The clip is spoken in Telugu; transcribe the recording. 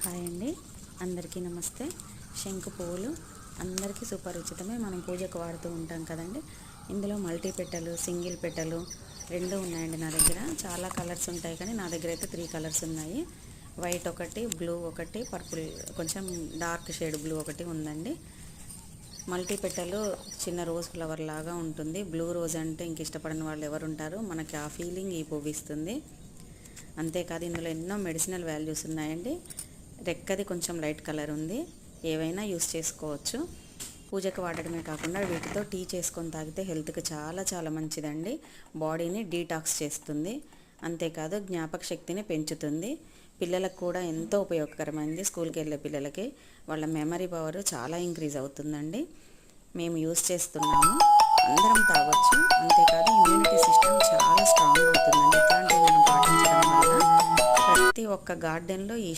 హాయ్ అండి, అందరికీ నమస్తే. శంకు పువ్వులు అందరికీ సుపరిచితమే. మనం పూజకు వాడుతూ ఉంటాం కదండి. ఇందులో మల్టీ పెటలు, సింగిల్ పెటలు రెండు ఉన్నాయండి నా దగ్గర. చాలా కలర్స్ ఉంటాయి కానీ నా దగ్గర అయితే 3 కలర్స్ ఉన్నాయి. వైట్ ఒకటి, బ్లూ ఒకటి, పర్పుల్ కొంచెం డార్క్ షేడ్ బ్లూ ఒకటి ఉందండి. మల్టీ పెటలు చిన్న రోజ్ ఫ్లవర్ లాగా ఉంటుంది. బ్లూ రోజ్ అంటే ఇంక ఇష్టపడని వాళ్ళు ఎవరు ఉంటారు. మనకి ఆ ఫీలింగ్ ఈ పువ్వు ఇస్తుంది. అంతేకాదు ఇందులో ఎన్నో మెడిసినల్ వాల్యూస్ ఉన్నాయండి. రెక్కది కొంచెం లైట్ కలర్ ఉంది. ఏవైనా యూస్ చేసుకోవచ్చు. పూజకు వాడడమే కాకుండా వీటితో టీ చేసుకొని తాగితే హెల్త్కి చాలా చాలా మంచిదండి. బాడీని డీటాక్స్ చేస్తుంది. అంతేకాదు జ్ఞాపక శక్తిని పెంచుతుంది. పిల్లలకు కూడా ఎంతో ఉపయోగకరమైంది. స్కూల్కి వెళ్ళే పిల్లలకి వాళ్ళ మెమరీ పవర్ చాలా ఇంక్రీజ్ అవుతుందండి. మేము యూస్ చేస్తున్నాము, అందరం తాగొచ్చు. అంతేకాదు ఇమ్యూనిటీ సిస్టమ్ చాలా స్ట్రాంగ్ అవుతుందండి. ఇట్లాంటివి మనం పాటించడం వల్ల ప్రతి ఒక్క గార్డెన్లో ఈ